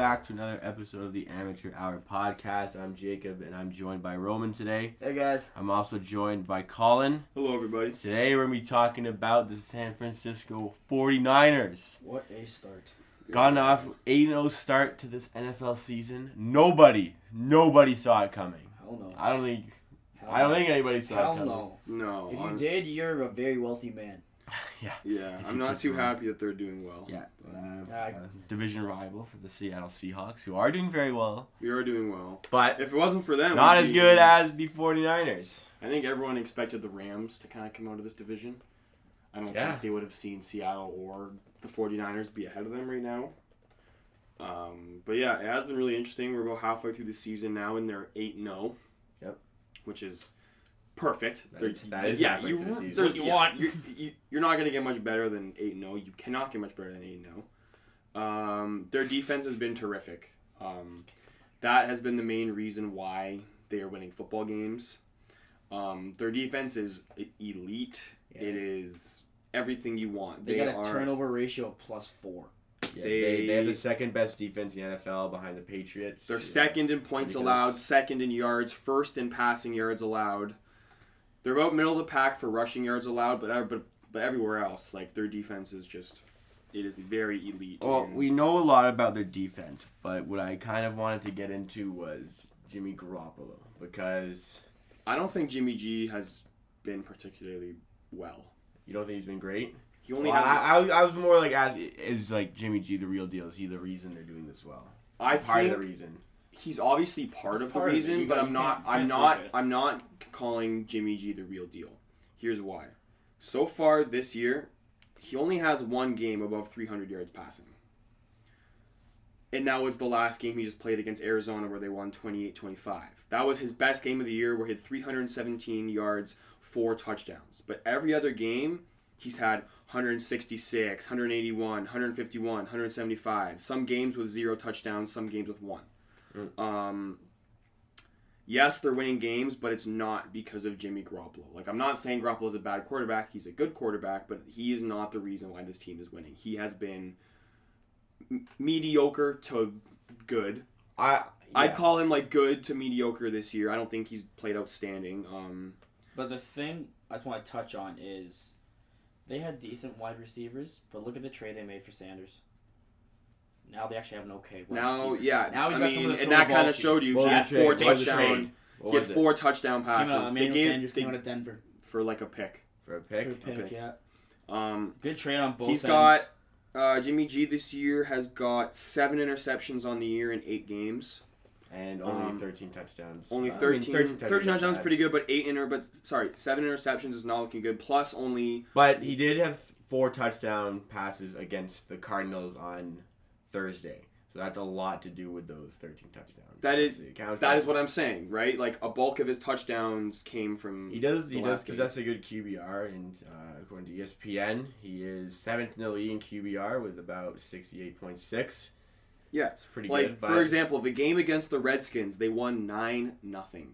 back to another episode of the Amateur Hour Podcast. I'm Jacob, and I'm joined by Roman today. Hey, guys. I'm also joined by Colin. Hello, everybody. Today, we're going to be talking about the San Francisco 49ers. What a start. Gotten off 8-0 start to this NFL season. Nobody saw it coming. Hell no. I don't think anybody saw it coming. Hell no. No. If you did, you're a very wealthy man. Yeah, If I'm you not put too some- happy that they're doing well. Yeah. Uh, Division rival for the Seattle Seahawks, who are doing very well. We are doing well. But If it wasn't for them, not we'd as be- good as the 49ers. I think everyone expected the Rams to kind of come out of this division. I don't Yeah. think they would have seen Seattle or the 49ers be ahead of them right now. But yeah, it has been really interesting. We're about halfway through the season now, and they're 8-0. Yep. Which is perfect. That is yeah, halfway you, through the season. there's- What you yeah, want. You're not going to get much better than 8-0. You cannot get much better than 8-0. Their defense has been terrific. That has been the main reason why they are winning football games. Their defense is elite. Yeah. It is everything you want. They got a turnover ratio of +4. Yeah, They- they have the second best defense in the NFL behind the Patriots. They're second in points Because- allowed, second in yards, first in passing yards allowed. They're about middle of the pack for rushing yards allowed, but everywhere else, like their defense is just, it is very elite. Well, and we know a lot about their defense, but what I kind of wanted to get into was Jimmy Garoppolo, because I don't think Jimmy G has been particularly well. you don't think he's been great. He only Well, has. I was more like, is like Jimmy G the real deal? Is he the reason they're doing this well? I Part of think the reason. he's obviously part of the part of it. reason, You but got- I'm you not. can't flip it. I'm not calling Jimmy G the real deal. Here's why. So far this year, he only has one game above 300 yards passing. And that was the last game he just played against Arizona where they won 28-25. That was his best game of the year where he had 317 yards, 4 touchdowns. But every other game, he's had 166, 181, 151, 175. Some games with 0 touchdowns, some games with 1. Yes, they're winning games, but it's not because of Jimmy Garoppolo. Like, I'm not saying Garoppolo is a bad quarterback. He's a good quarterback, but he is not the reason why this team is winning. He has been mediocre to good. I'd call him, like, good to mediocre this year. I don't think he's played outstanding. But the thing I just want to touch on is they had decent wide receivers, but look at the trade they made for Sanders. Now they actually have an okay wide Now, receiver. yeah. Now he's got someone to and throw that the ball kind of to. showed you. What He was had the 4 trade? What was the touchdown. trade? What He had was it? 4 touchdown Came passes. out, Emmanuel They Sanders gave came out of Denver for like a pick. For a pick? for a pick, Okay. yeah. Good trade on both He's ends. got Jimmy G this year has got 7 interceptions on the year in 8 games. And only 13 touchdowns. Only I mean, 13 touchdowns is bad. pretty good, but 7 interceptions is not looking good. Plus only But he did have 4 touchdown passes against the Cardinals on Thursday. So that's a lot to do with those 13 touchdowns. That is- Obviously, it counts that for- is what I'm saying, right? Like a bulk of his touchdowns came from He does the last game. possess a good QBR, and according to ESPN, he is 7th in the league in QBR with about 68.6. Yeah. It's pretty Like good. But for example, the game against the Redskins, they won 9-0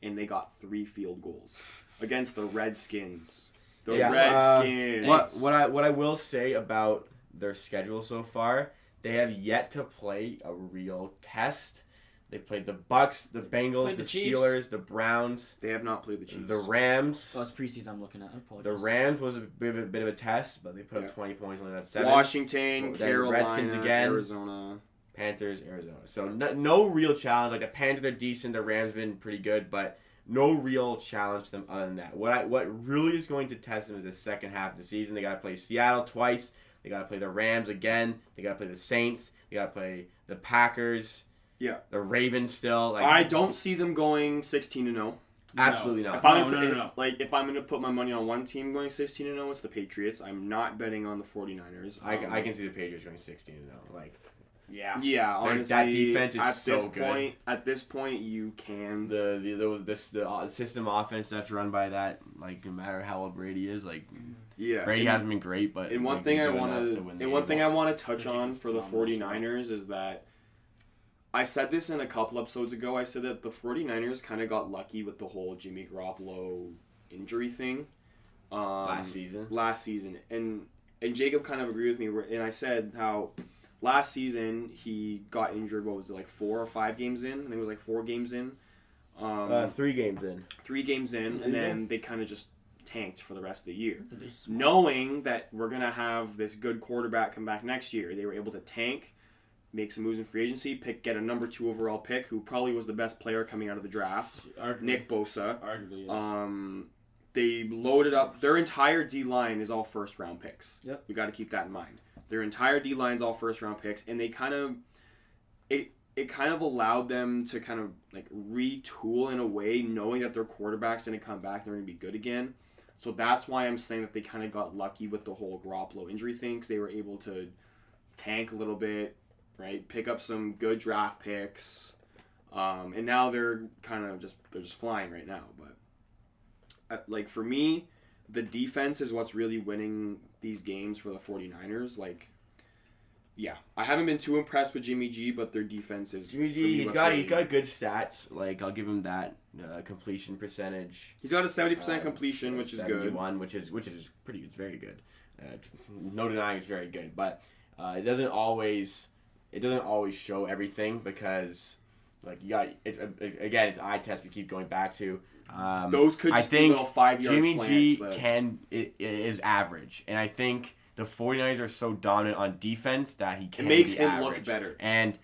and they got 3 field goals against the Redskins. The Yeah, Redskins. what I will say about their schedule so far, they have yet to play a real test. They've played the Bucks, the Bengals, Played the the Chiefs. Steelers, the Browns, They have not played the Chiefs. the Rams. Oh, it's preseason I'm looking at. I apologize. The Rams was a bit of a test, but they put Yeah. up 20 points, only got 7. Washington, Then Carolina, Redskins again. Arizona. Panthers, Arizona. So no real challenge. Like the Panthers, they're decent. The Rams have been pretty good, but no real challenge to them other than that. What really is going to test them is the second half of the season. They got to play Seattle twice. They got to play the Rams again. They got to play the Saints. They got to play the Packers. Yeah. The Ravens still. Like I don't see them going 16-0. absolutely not. If I'm No. going to put my money on one team going 16-0, it's the Patriots. I'm not betting on the 49ers. I can see the Patriots going 16-0. Like Yeah. Yeah, honestly, that defense is at so this good. point, at this point, you can. the system offense that's run by that, like no matter how old Brady is, like Yeah. Brady hasn't been great, but And one like, thing been I good want enough to, win and one thing I games. want to touch Their on defense for the is phenomenal, 49ers is that I said this in a couple episodes ago. I said that the 49ers kind of got lucky with the whole Jimmy Garoppolo injury thing. last season. And Jacob kind of agreed with me, and I said how last season he got injured. What was it, like 4 or 5 games in? I think it was like 4 games in. 3 games in. 3 games in, and then they kind of just tanked for the rest of the year. They're smart. Knowing that we're going to have this good quarterback come back next year, they were able to tank, make some moves in free agency, get a number 2 overall pick, who probably was the best player coming out of the draft, Arguably. Nick Bosa. Arguably, yes. They loaded up. Their entire D-line is all first-round picks. Yep. We got to keep that in mind. Their entire D-line is all first-round picks, and they kind of... It kind of allowed them to kind of like retool in a way, knowing that their quarterback's going to come back and they're going to be good again. So that's why I'm saying that they kind of got lucky with the whole Garoppolo injury thing, because they were able to tank a little bit, right? Pick up some good draft picks, and now they're just flying right now. But like for me, the defense is what's really winning these games for the 49ers. Like, yeah, I haven't been too impressed with Jimmy G, but their defense is. Jimmy G, he's got good stats. Like, I'll give him that completion percentage. He's got a 70% completion, which is good. 71, which is pretty. It's very good. No denying it's very good, but it doesn't always show everything, because like it's eye test we keep going back to. Those could just be little 5-yard Jimmy G slants is average, and I think the 49ers are so dominant on defense that he can. It makes be him average. look better. And they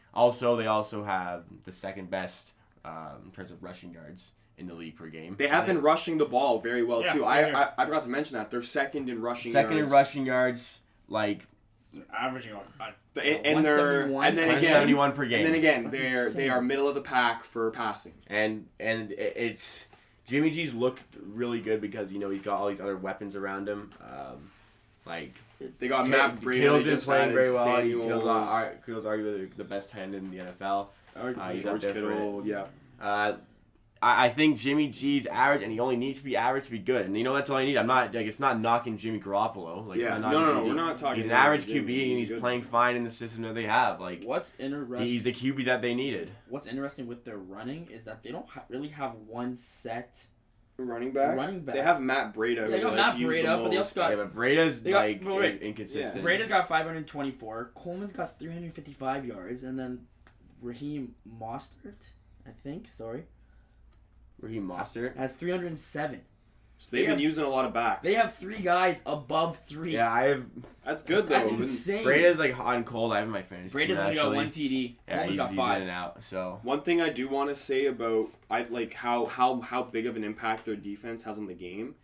also have the second best in terms of rushing yards in the league per game. They have been rushing the ball very well too. Yeah. I forgot to mention that they're second in rushing. Second in rushing yards, like Averaging on and they're 171. and then again 171 per game. And then again, That's they are middle of the pack for passing. And it's Jimmy G's looked really good because he's got all these other weapons around him. Like They got Matt Breda. Kittle's They been just playing added very well. Samuels. Kittle's arguably the best tight end in the NFL. He's up George there for Kittle, it. yeah. I think Jimmy G's average, and he only needs to be average to be good. And that's all you need. I'm not it's not knocking Jimmy Garoppolo. Like, Yeah, I'm not knocking no, Jimmy G. we're not talking He's an about average Jimmy. QB, and He's he's good. playing fine in the system that they have. Like, What's interesting? he's the QB that they needed. What's interesting with their running is that they don't really have one set Running back. They have Matt Breda. They got Matt Breda, but they also got But Breda's Wait. inconsistent. Breda's got 524. Coleman's got 355 yards, and then Raheem Mostert, I think. Sorry, Raheem Mostert. has 307. So they've been using a lot of backs. They have 3 guys above 3. Yeah, That's good though. That's insane. Breda's like hot and cold. I have my fantasy. Breda's team, only got actually. 1 TD. Yeah, Coleman's got he's 5. in and out. So One thing I do want to say about how big of an impact their defense has on the game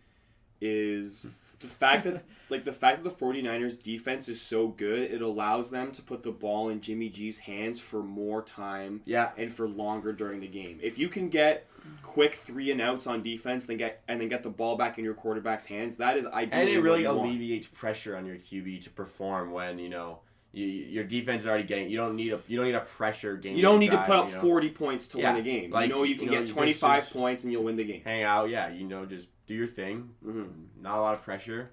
is the fact that the 49ers defense is so good, it allows them to put the ball in Jimmy G's hands for more time and for longer during the game. If you can get quick 3 and outs on defense, then get the ball back in your quarterback's hands, that is ideally. and it really what you want. alleviates pressure on your QB to perform when your defense is already getting. You don't need a pressure game. You don't need to drive, put up 40 points to Yeah, win a game. like, you can get just 25 points and you'll win the game. hang out. Yeah, just do your thing. Mm-hmm. Not a lot of pressure.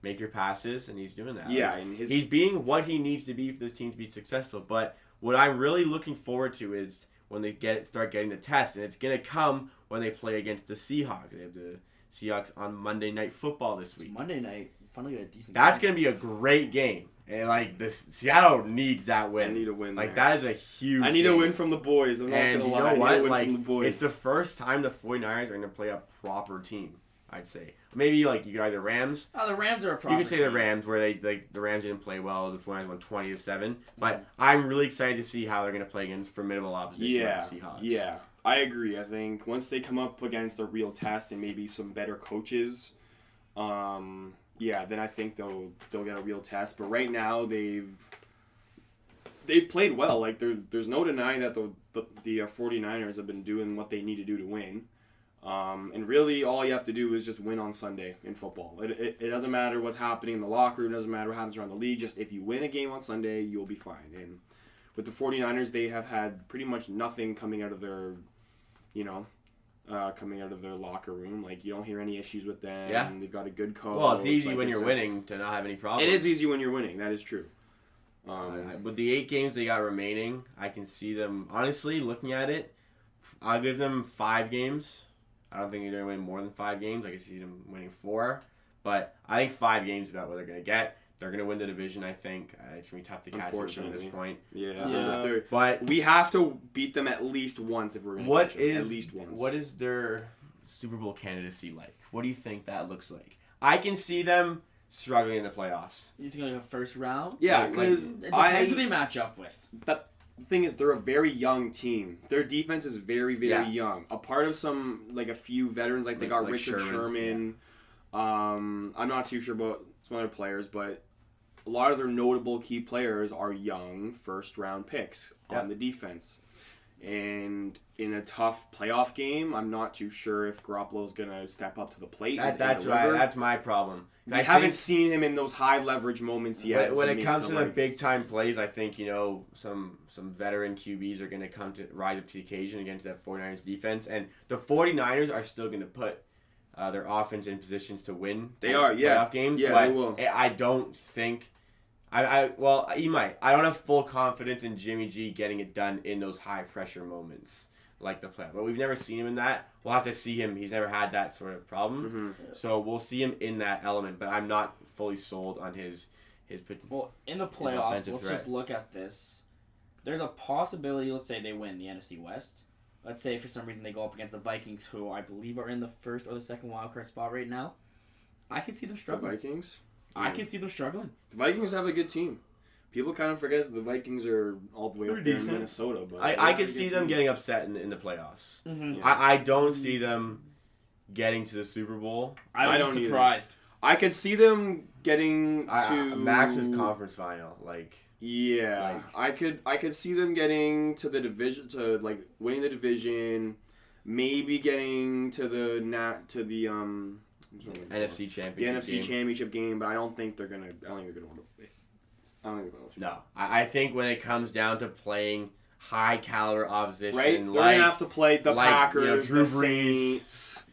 Make your passes, and he's doing that. Yeah, Like, and he's being what he needs to be for this team to be successful. But what I'm really looking forward to is when they start getting the test, and it's gonna come when they play against the Seahawks. They have the Seahawks on Monday Night Football this week. Monday night. Finally got a decent That's game. gonna be a great game, and like Seattle needs that win. I need a win. Like there. that is a huge. I need a game. win from the boys. I'm not And gonna you lie. know I need what? a win Like from the boys. it's the first time the 49ers are gonna play a proper team. I'd say maybe like you could either Rams. Oh, the Rams are a proper You could say the team. Rams, where the Rams didn't play well. The 49ers won 20-7. But I'm really excited to see how they're going to play against formidable opposition like the Seahawks. Yeah, I agree. I think once they come up against a real test and maybe some better coaches, then I think they'll get a real test. But right now they've played well. Like there's no denying that the 49ers have been doing what they need to do to win. And really, all you have to do is just win on Sunday in football. It doesn't matter what's happening in the locker room. It doesn't matter what happens around the league. Just if you win a game on Sunday, you'll be fine. And with the 49ers, they have had pretty much nothing coming out of their, locker room. Like, you don't hear any issues with them. Yeah. They've got a good coach. Well, it's easy like when I you're said. winning to not have any problems. It is easy when you're winning. That is true. With the 8 games they got remaining, I can see them, honestly, looking at it, I'll give them 5 games. I don't think they're going to win more than 5 games. I can see them winning 4. But I think 5 games is about what they're going to get. They're going to win the division, I think. It's going to be tough to catch them from this point. Yeah. But We have to beat them at least once if we're going to catch them. At least once. What is their Super Bowl candidacy like? What do you think that looks like? I can see them struggling in the playoffs. You think like a first round? Yeah, Like, because It depends who they match up with. the thing is, they're a very young team. Their defense is very, very Yeah. young. A part of a few veterans, like they got Like Richard Sherman. I'm not too sure about some other players, but a lot of their notable key players are young first-round picks on the defense. And in a tough playoff game, I'm not too sure if Garoppolo's going to step up to the plate. That's right. That's my problem. I haven't seen him in those high leverage moments yet. When it comes to the big time plays, I think some veteran QBs are going to rise up to the occasion against that 49ers defense, and the 49ers are still going to put their offense in positions to win. Playoff games. Yeah, but they will. I don't think. He might. I don't have full confidence in Jimmy G getting it done in those high pressure moments like the playoff. But we've never seen him in that. We'll have to see him. He's never had that sort of problem. Mm-hmm. So we'll see him in that element. But I'm not fully sold on his. Well, in the playoffs, let's just look at this. There's a possibility. Let's say they win the NFC West. Let's say for some reason they go up against the Vikings, who I believe are in the first or the second wildcard spot right now. I can see them The struggling. Vikings? I can see them struggling. The Vikings have a good team. People kind of forget that the Vikings are all the way up there in Minnesota. But I could see them getting upset in the playoffs. Mm-hmm. Yeah. I don't see them getting to the Super Bowl. I don't would be either. surprised. I could see them getting to Max's conference final. Yeah, I could see them getting to the division, to winning the division, maybe getting to the NFC Championship. Championship game, but I don't think they're gonna. I don't think they're gonna win it. I don't think they're gonna win it. No, I think when it comes down to playing high caliber opposition, Right, they're gonna have to play the Packers, Drew the Brees, Saints,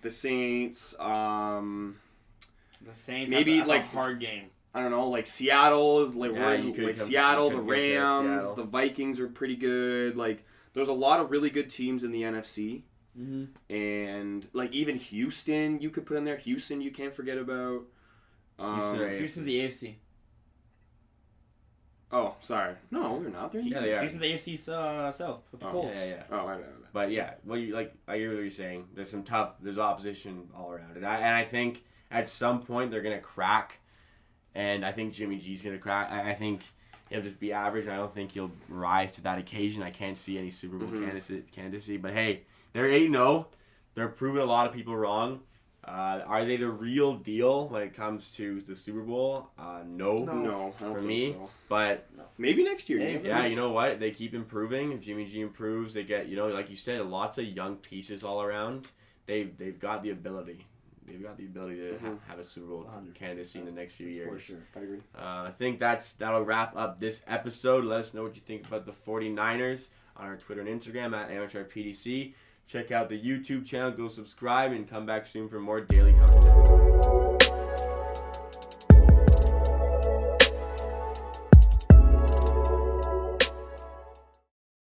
the Saints. The Saints. Maybe, that's a hard game. I don't know, Seattle, Seattle, the could Rams, Seattle. the Vikings are pretty good. There's a lot of really good teams in the NFC. Mm-hmm. And even Houston, you could put in there. Houston, you can't forget about. Houston's the AFC. Oh, sorry. No, they're not. Yeah, they are. Houston's the AFC South with the Oh, Colts. Yeah. Oh, my bad. But yeah, I hear what you're saying. There's opposition all around, and I think at some point they're gonna crack, and I think Jimmy G's gonna crack. I think he'll just be average, and I don't think he'll rise to that occasion. I can't see any Super Bowl candidacy, but hey, they're 8-0. They're proving a lot of people wrong. Are they the real deal when it comes to the Super Bowl? No, No, I don't for think me. so. But Maybe next year. Maybe. yeah, you know what? They keep improving. If Jimmy G improves, they get, like you said, lots of young pieces all around. They've got the ability. They've got the ability to have a Super Bowl candidacy in the next few years. For sure. I agree. I think that'll wrap up this episode. Let us know what you think about the 49ers on our Twitter and Instagram at AmateurPDC. Check out the YouTube channel. Go subscribe and come back soon for more daily content.